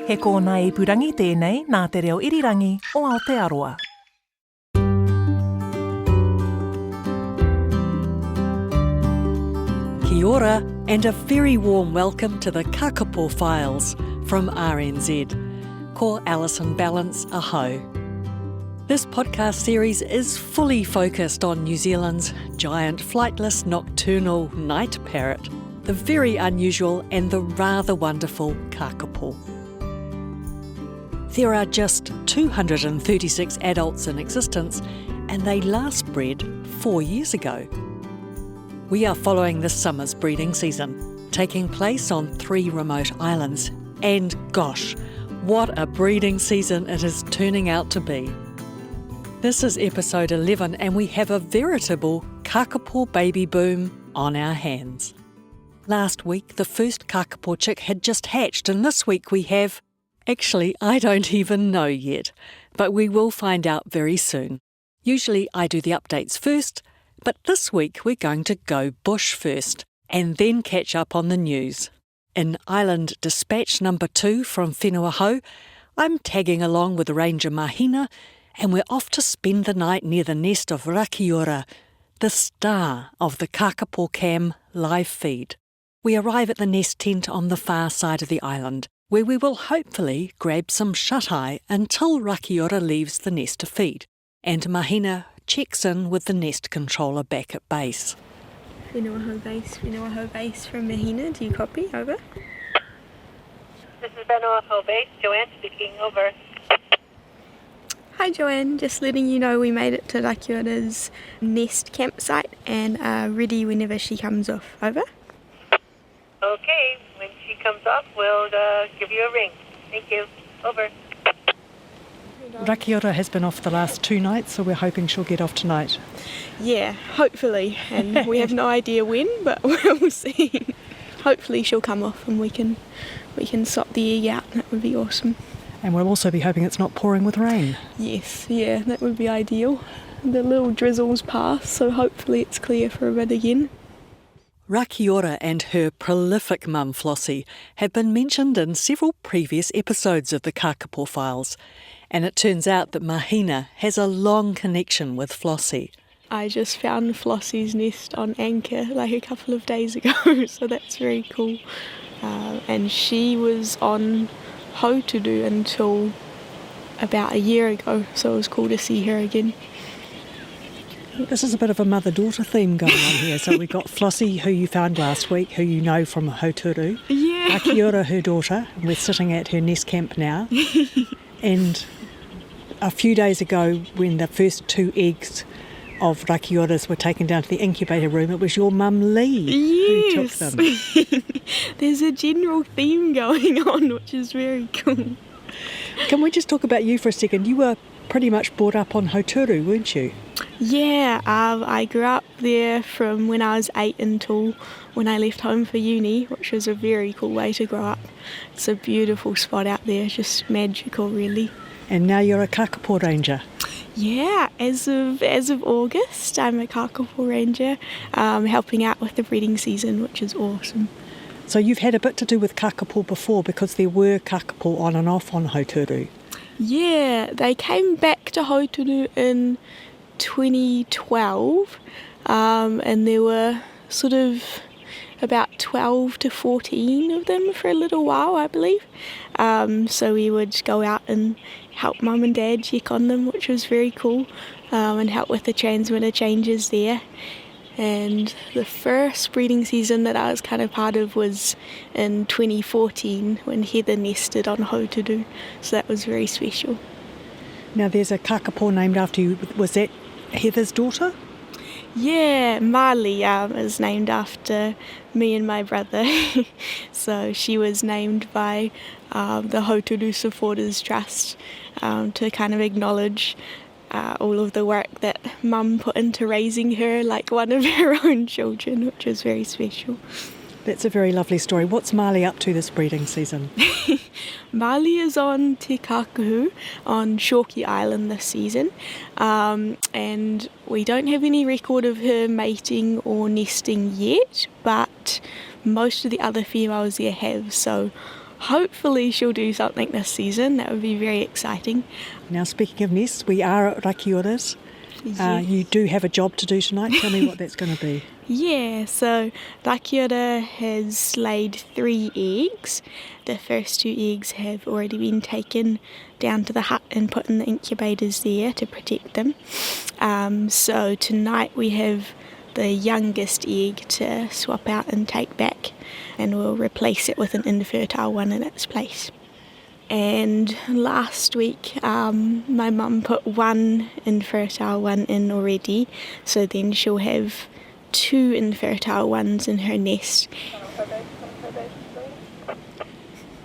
He kōna ipurangi tēnei nā te reo irirangi o Aotearoa. Kia ora, and a very warm welcome to the Kākāpō Files from RNZ. Ko Alison Balance Ahau. This podcast series is fully focused on New Zealand's giant flightless nocturnal night parrot, the very unusual and the rather wonderful Kākāpō. There are just 236 adults in existence, and they last bred 4 years ago. We are following this summer's breeding season, taking place on 3 remote islands, and gosh, what a breeding season it is turning out to be. This is episode 11, and we have a veritable Kākāpō baby boom on our hands. Last week, the first Kākāpō chick had just hatched, and this week we have... Actually, I don't even know yet, but we will find out very soon. Usually I do the updates first, but this week we're going to go bush first, and then catch up on the news. In Island Dispatch number 2 from Whenua Hou, I'm tagging along with Ranger Mahina, and we're off to spend the night near the nest of Rakiura, the star of the Kākāpō Cam live feed. We arrive at the nest tent on the far side of the island, where we will hopefully grab some shut-eye until Rakiura leaves the nest to feed, and Mahina checks in with the nest controller back at base. Whenua Hou base from Mahina, do you copy? Over. This is Whenua Hou base, Joanne speaking, over. Hi Joanne, just letting you know we made it to Rakiura's nest campsite and are ready whenever she comes off, over. Okay, when she comes off, we'll give you a ring. Thank you. Over. Rakiura has been off the last 2 nights, so we're hoping she'll get off tonight. Yeah, hopefully, and we have no idea when, but we'll see. Hopefully she'll come off and we can swap the egg out. That would be awesome. And we'll also be hoping it's not pouring with rain. Yes, yeah, that would be ideal. The little drizzles pass, so hopefully it's clear for a bit again. Rakiura and her prolific mum Flossie have been mentioned in several previous episodes of the Kākāpō Files, and it turns out that Mahina has a long connection with Flossie. I just found Flossie's nest on anchor like a couple of days ago, so that's very cool. And she was on Hou until about a year ago, so it was cool to see her again. This is a bit of a mother-daughter theme going on here. So we've got Flossie, who you found last week, who you know from Hauturu. Yeah. Rakiura, her daughter. We're sitting at her nest camp now. And a few days ago, when the first 2 eggs of Rakiura's were taken down to the incubator room, it was your mum Lee who took them. There's a general theme going on, which is very cool. Can we just talk about you for a second? You were pretty much brought up on Hauturu, weren't you? Yeah, I grew up there from when I was 8 until when I left home for uni, which was a very cool way to grow up. It's a beautiful spot out there, just magical really. And now you're a Kākāpō ranger. Yeah, as of August, I'm a Kākāpō ranger, helping out with the breeding season, which is awesome. So you've had a bit to do with Kākāpō before, because there were Kākāpō on and off on Hauturu. Yeah, they came back to Hauturu in 2012, and there were sort of about 12 to 14 of them for a little while, I believe. So we would go out and help mum and dad check on them, which was very cool, and help with the transmitter changes there. And the first breeding season that I was kind of part of was in 2014 when Heather nested on Hauturu, so that was very special. Now there's a Kākāpō named after you. Was that Heather's daughter? Yeah, Marley is named after me and my brother. So she was named by the Hauturu Supporters Trust to kind of acknowledge all of the work that Mum put into raising her like one of her own children, which was very special. That's a very lovely story. What's Marley up to this breeding season? Marley is on Te Kākāpō on Shawkey Island this season, and we don't have any record of her mating or nesting yet, but most of the other females there have, so hopefully she'll do something this season. That would be very exciting. Now, speaking of nests, we are at Rakiura's. Yes. You do have a job to do tonight. Tell me what that's going to be. Yeah, so Rakiura has laid 3 eggs. The first 2 eggs have already been taken down to the hut and put in the incubators there to protect them. So tonight we have the youngest egg to swap out and take back, and we'll replace it with an infertile one in its place. And last week my mum put 1 infertile one in already, so then she'll have 2 infertile ones in her nest.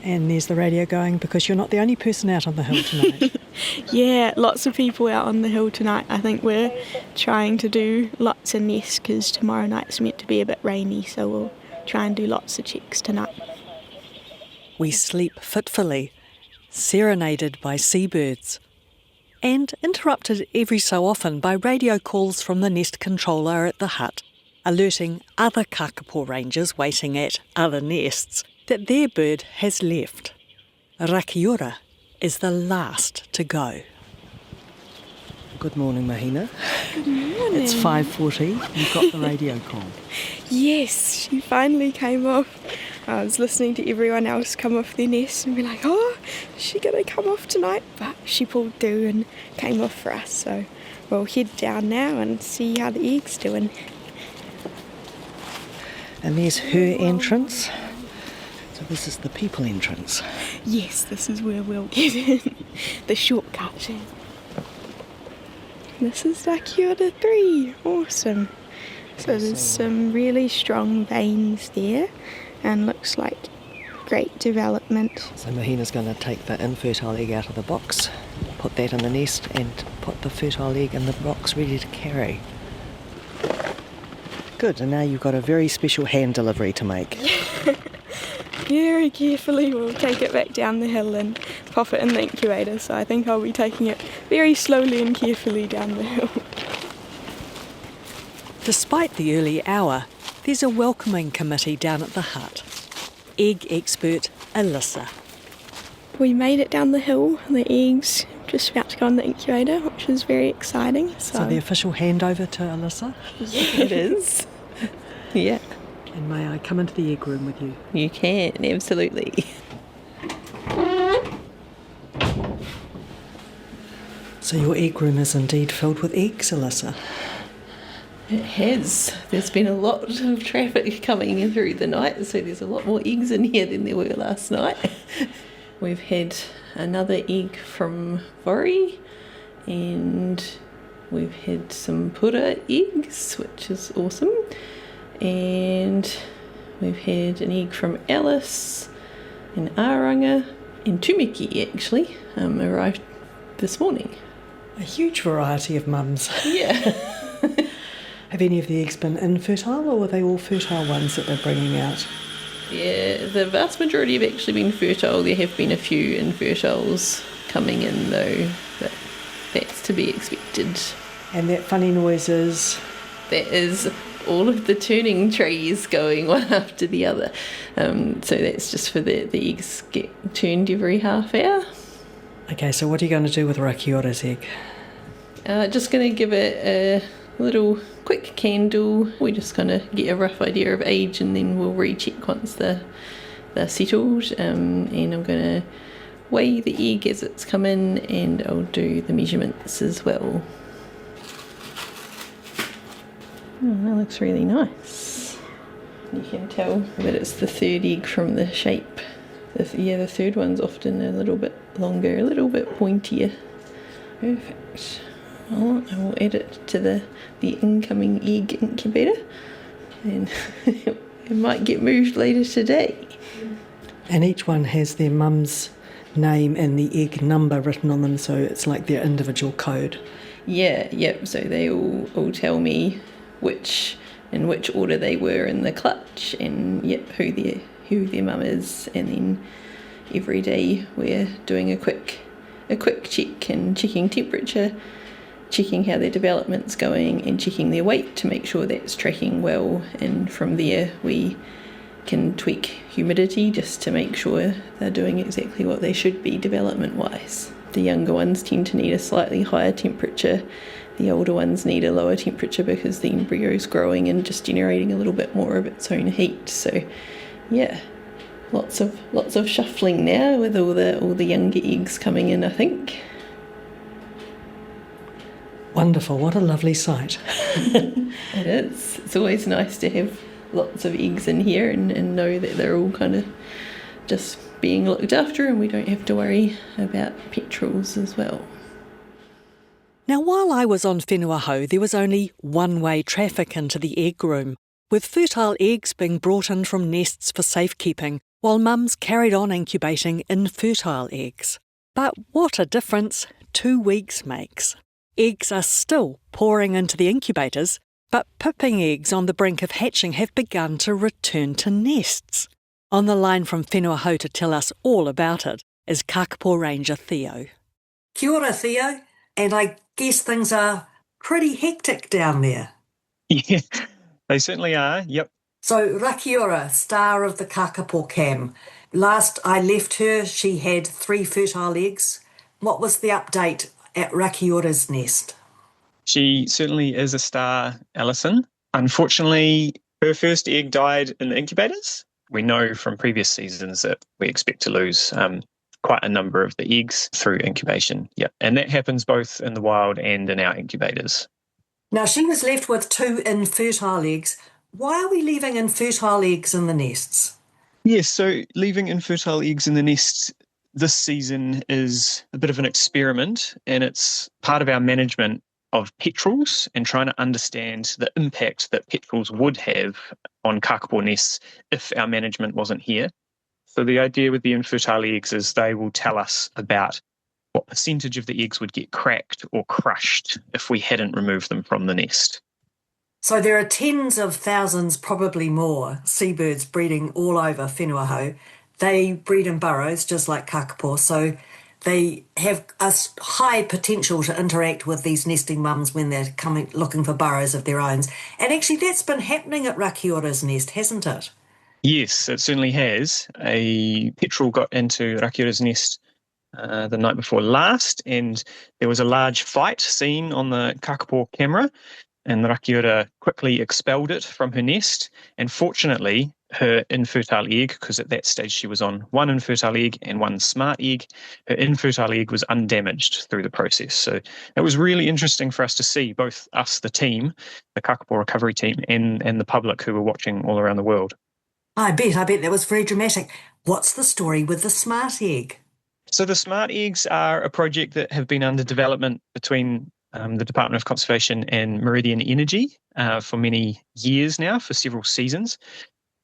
And there's the radio going because you're not the only person out on the hill tonight. Yeah, lots of people out on the hill tonight. I think we're trying to do lots of nests because tomorrow night's meant to be a bit rainy, so we'll try and do lots of checks tonight. We sleep fitfully, serenaded by seabirds, and interrupted every so often by radio calls from the nest controller at the hut, alerting other Kākāpō rangers waiting at other nests that their bird has left. Rakiura is the last to go. Good morning, Mahina. Good morning. It's 5:40. You've got the radio call. Yes, she finally came off. I was listening to everyone else come off their nest and be like, oh, is she going to come off tonight? But she pulled through and came off for us. So we'll head down now and see how the egg's doing. And there's her entrance. So this is the people entrance. Yes, this is where we'll get in. The shortcut. This is Rakiura 3. Awesome. So there's some really strong veins there and looks like great development. So Mahina's going to take the infertile egg out of the box, put that in the nest and put the fertile egg in the box ready to carry. Good, and now you've got a very special hand delivery to make. Very carefully we'll take it back down the hill and pop it in the incubator, so I think I'll be taking it very slowly and carefully down the hill. Despite the early hour, there's a welcoming committee down at the hut. Egg expert Alyssa. We made it down the hill, the eggs just about to go in the incubator, which is very exciting. So the official handover to Alyssa? Yeah, it is. Yeah, And may I come into the egg room with you? you can, absolutely. So your egg room is indeed filled with eggs, Alyssa. It has. There's been a lot of traffic coming in through the night, so there's a lot more eggs in here than there were last night. We've had another egg from Vori, and we've had some pura eggs, which is awesome. And we've had an egg from Alice, and Aranga, and Tumiki actually arrived this morning. A huge variety of mums. Yeah. Have any of the eggs been infertile, or were they all fertile ones that they're bringing out? Yeah, the vast majority have actually been fertile. There have been a few infertiles coming in though, but that's to be expected. And that funny noise is... That is all of the turning trays going one after the other. So that's just for the eggs get turned every half hour. Okay, so what are you going to do with Rakiura's egg? Just going to give it a little quick candle. We're just going to get a rough idea of age, and then we'll recheck once they're settled. And I'm going to weigh the egg as it's come in, and I'll do the measurements as well. Oh, that looks really nice. You can tell that it's the third egg from the shape. The third one's often a little bit longer, a little bit pointier. Perfect. Well, I will add it to the incoming egg incubator, and it might get moved later today. And each one has their mum's name and the egg number written on them, so it's like their individual code. Yeah, yep. So they all tell me in which order they were in the clutch, and who their mum is, and then every day we're doing a quick check and checking temperature, checking how their development's going, and checking their weight to make sure that's tracking well. And from there we can tweak humidity just to make sure they're doing exactly what they should be development-wise. The younger ones tend to need a slightly higher temperature. The older ones need a lower temperature because the embryo is growing and just generating a little bit more of its own heat. So, yeah, lots of shuffling now with all the younger eggs coming in, I think. Wonderful, what a lovely sight. It is. It's always nice to have lots of eggs in here and know that they're all kind of just being looked after and we don't have to worry about petrels as well. Now, while I was on Whenua Hou, there was only one-way traffic into the egg room, with fertile eggs being brought in from nests for safekeeping, while mums carried on incubating infertile eggs. But what a difference 2 weeks makes. Eggs are still pouring into the incubators, but pipping eggs on the brink of hatching have begun to return to nests. On the line from Whenua Hou to tell us all about it is Kākāpō Ranger Theo. Kia ora, Theo. And I guess things are pretty hectic down there. Yeah, they certainly are, yep. So Rakiura, star of the Kākāpō Cam. Last I left her, she had 3 fertile eggs. What was the update at Rakiura's nest? She certainly is a star, Alison. Unfortunately, her first egg died in the incubators. We know from previous seasons that we expect to lose quite a number of the eggs through incubation. Yeah, and that happens both in the wild and in our incubators. Now, she was left with 2 infertile eggs. Why are we leaving infertile eggs in the nests? Yes, so leaving infertile eggs in the nest this season is a bit of an experiment, and it's part of our management of petrels and trying to understand the impact that petrels would have on Kākāpō nests if our management wasn't here. So the idea with the infertile eggs is they will tell us about what percentage of the eggs would get cracked or crushed if we hadn't removed them from the nest. So there are tens of thousands, probably more, seabirds breeding all over Whenua Hou. They breed in burrows, just like Kākāpō, so they have a high potential to interact with these nesting mums when they're coming looking for burrows of their own. And actually that's been happening at Rakiura's nest, hasn't it? Yes, it certainly has. A petrel got into Rakiura's nest the night before last, and there was a large fight seen on the Kākāpō camera, and Rakiura quickly expelled it from her nest. And fortunately, her infertile egg, because at that stage she was on 1 infertile egg and 1 smart egg, her infertile egg was undamaged through the process. So it was really interesting for us to see, both us, the team, the Kākāpō Recovery team, and the public who were watching all around the world. I bet that was very dramatic. What's the story with the smart egg? So the smart eggs are a project that have been under development between the Department of Conservation and Meridian Energy for many years now, for several seasons.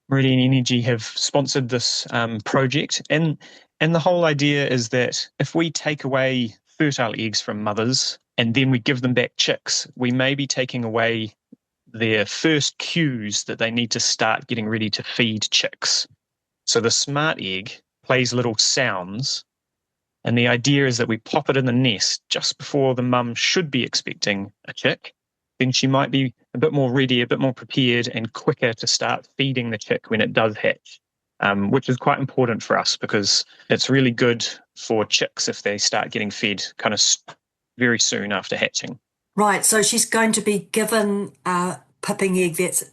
Meridian Energy have sponsored this project, and the whole idea is that if we take away fertile eggs from mothers and then we give them back chicks, we may be taking away their first cues that they need to start getting ready to feed chicks. So the smart egg plays little sounds, and the idea is that we pop it in the nest just before the mum should be expecting a chick. Then she might be a bit more ready, a bit more prepared and quicker to start feeding the chick when it does hatch, which is quite important for us because it's really good for chicks if they start getting fed kind of very soon after hatching. Right, so she's going to be given a pipping egg that's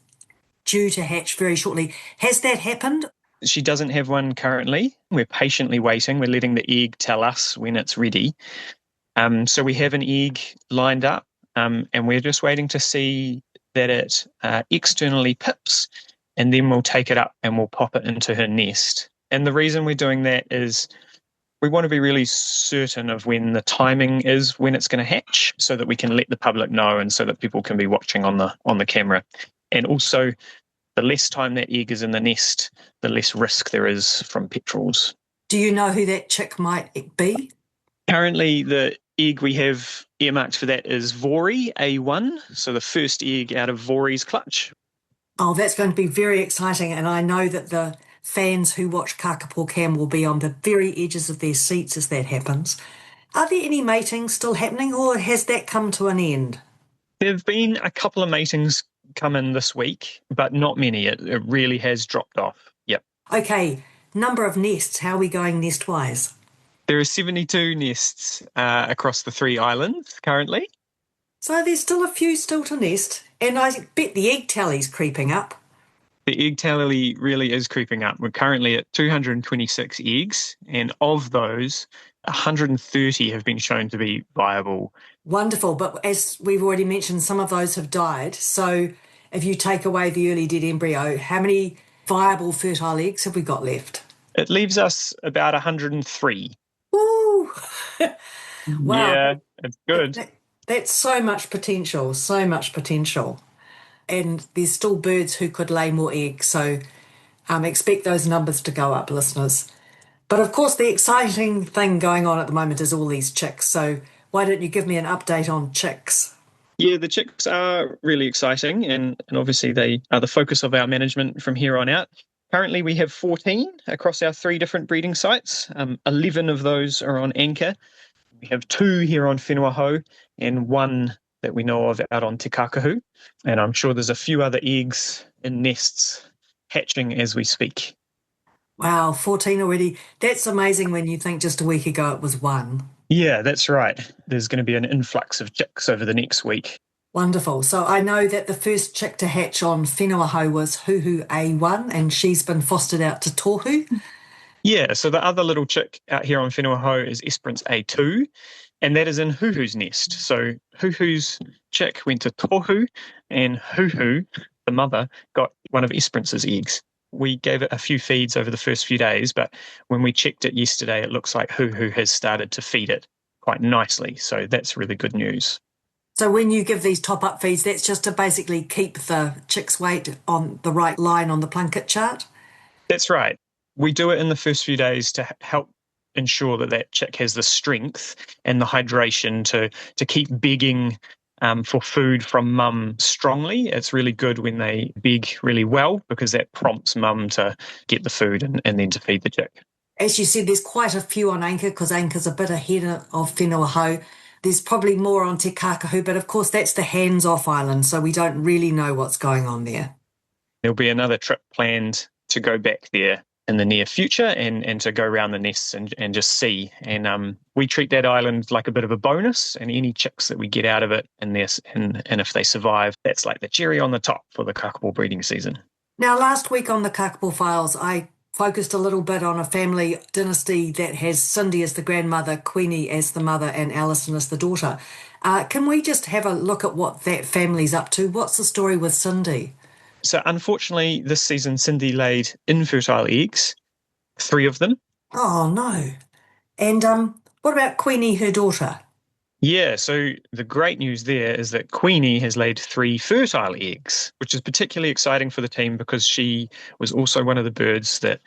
due to hatch very shortly. Has that happened? She doesn't have one currently. We're patiently waiting. We're letting the egg tell us when it's ready. So we have an egg lined up, and we're just waiting to see that it externally pips, and then we'll take it up and we'll pop it into her nest. And the reason we're doing that is we want to be really certain of when the timing is when it's going to hatch so that we can let the public know and so that people can be watching on the camera. And also, the less time that egg is in the nest, the less risk there is from petrels. Do you know who that chick might be? Currently, the egg we have earmarked for that is Vori A1, so the first egg out of Vori's clutch. Oh, that's going to be very exciting, and I know that the fans who watch Kākāpō Cam will be on the very edges of their seats as that happens. Are there any matings still happening, or has that come to an end? There have been a couple of matings come in this week, but not many. It really has dropped off. Okay, number of nests. How are we going nest-wise? There are 72 nests across the 3 islands currently. So there's still a few still to nest, and I bet the egg tally's creeping up. The egg tally really is creeping up. We're currently at 226 eggs, and of those, 130 have been shown to be viable. Wonderful, but as we've already mentioned, some of those have died. So if you take away the early dead embryo, how many viable fertile eggs have we got left? It leaves us about 103. Woo! Wow. Yeah, it's good. That's so much potential, so much potential. And there's still birds who could lay more eggs, so expect those numbers to go up, listeners. But of course, the exciting thing going on at the moment is all these chicks. So why don't you give me an update on chicks? Yeah, the chicks are really exciting, and obviously they are the focus of our management from here on out. Currently, we have 14 across our 3 different breeding sites. 11 of those are on anchor. We have 2 here on Whenua Hou and 1 that we know of out on Te Kākāpō. And I'm sure there's a few other eggs in nests hatching as we speak. Wow, 14 already. That's amazing when you think just a week ago it was 1. Yeah, that's right. There's going to be an influx of chicks over the next week. Wonderful. So I know that the first chick to hatch on Whenua Hou was Huhu A1, and she's been fostered out to Tohu. Yeah, so the other little chick out here on Whenua Hou is Esperance A2, and that is in Huhu's nest. So Huhu's chick went to Tohu, and Huhu, the mother, got one of Esperance's eggs. We gave it a few feeds over the first few days, but when we checked it yesterday, it looks like Huhu has started to feed it quite nicely. So that's really good news. So when you give these top-up feeds, that's just to basically keep the chick's weight on the right line on the Plunkett chart? That's right. We do it in the first few days to help ensure that that chick has the strength and the hydration to keep begging for food from mum strongly. It's really good when they beg really well because that prompts mum to get the food and then to feed the chick. As you said, there's quite a few on anchor because anchor's a bit ahead of Whenua Hou. There's probably more on Te Kākāpō, but of course that's the hands-off island, so we don't really know what's going on there. There'll be another trip planned to go back there in the near future and to go around the nests and just see. And we treat that island like a bit of a bonus, and any chicks that we get out of it and if they survive, that's like the cherry on the top for the Kākāpō breeding season. Now, last week on the Kākāpō Files, I focused a little bit on a family dynasty that has Cindy as the grandmother, Queenie as the mother, and Alison as the daughter. Can we just have a look at what that family's up to? What's the story with Cindy? So unfortunately, this season, Cindy laid infertile eggs, 3 of them. Oh, no. And what about Queenie, her daughter? Yeah, so the great news there is that Queenie has laid 3 fertile eggs, which is particularly exciting for the team because she was also one of the birds that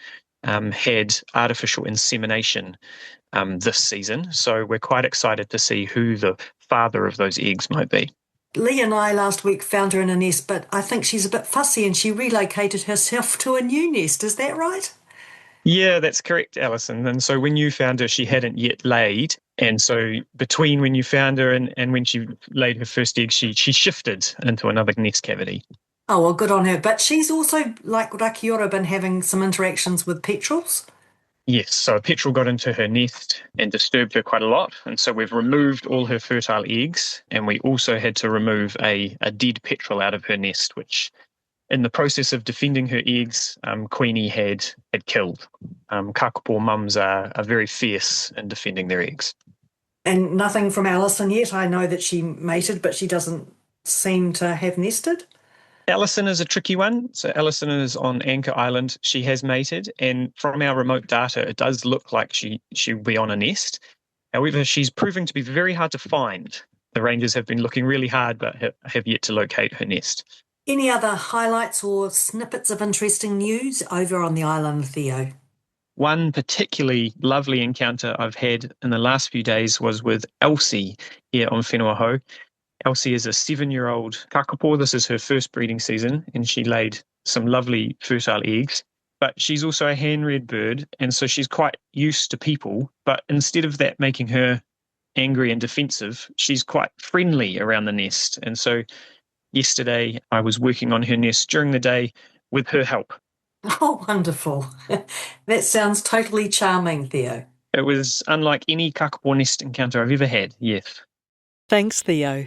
had artificial insemination this season. So we're quite excited to see who the father of those eggs might be. Lee and I last week found her in a nest, but I think she's a bit fussy and she relocated herself to a new nest. Is that right? Yeah, that's correct, Alison. And so when you found her, she hadn't yet laid. And so between when you found her and when she laid her first egg, she shifted into another nest cavity. Oh, well, good on her. But she's also, like Rakiura, been having some interactions with petrels? Yes, so a petrel got into her nest and disturbed her quite a lot. And so we've removed all her fertile eggs, and we also had to remove a dead petrel out of her nest, which in the process of defending her eggs, Queenie had killed. Kākāpō mums are very fierce in defending their eggs. And nothing from Alison yet. I know that she mated, but she doesn't seem to have nested. Alison is a tricky one. So Alison is on Anchor Island. She has mated, and from our remote data, it does look like she'll be on a nest. However, she's proving to be very hard to find. The rangers have been looking really hard, but have yet to locate her nest. Any other highlights or snippets of interesting news over on the island, Theo? One particularly lovely encounter I've had in the last few days was with Elsie here on Whenua Hou. Elsie is a 7-year-old kakapo. This is her first breeding season, and she laid some lovely fertile eggs. But she's also a hand-reared bird, and so she's quite used to people. But instead of that making her angry and defensive, she's quite friendly around the nest. And so yesterday I was working on her nest during the day with her help. Oh, wonderful. That sounds totally charming, Theo. It was unlike any Kākāpō nest encounter I've ever had, yes. Thanks, Theo.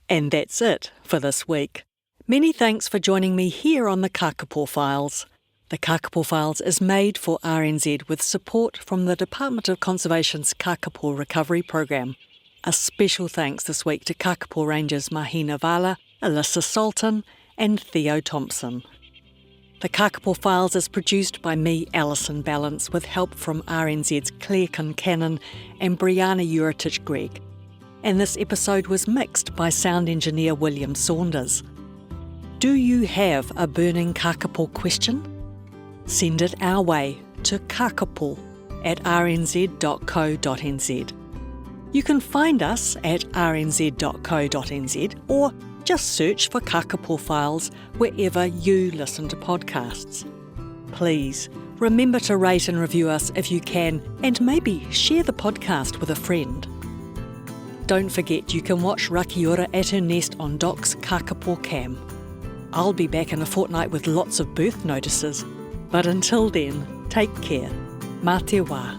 And that's it for this week. Many thanks for joining me here on the Kākāpō Files. The Kākāpō Files is made for RNZ with support from the Department of Conservation's Kākāpō Recovery Programme. A special thanks this week to Kākāpō Rangers Mahina Vala, Alyssa Salton and Theo Thompson. The Kākāpō Files is produced by me, Alison Ballance, with help from RNZ's Claire Kincannon and Brianna Uritich-Gregg. And this episode was mixed by sound engineer William Saunders. Do you have a burning Kākāpō question? Send it our way to kākāpō@rnz.co.nz. You can find us at rnz.co.nz or just search for Kākāpō Files wherever you listen to podcasts. Please remember to rate and review us if you can, and maybe share the podcast with a friend. Don't forget you can watch Rakiura at her nest on Doc's Kākāpō Cam. I'll be back in a fortnight with lots of birth notices, but until then, take care. Mā te wā.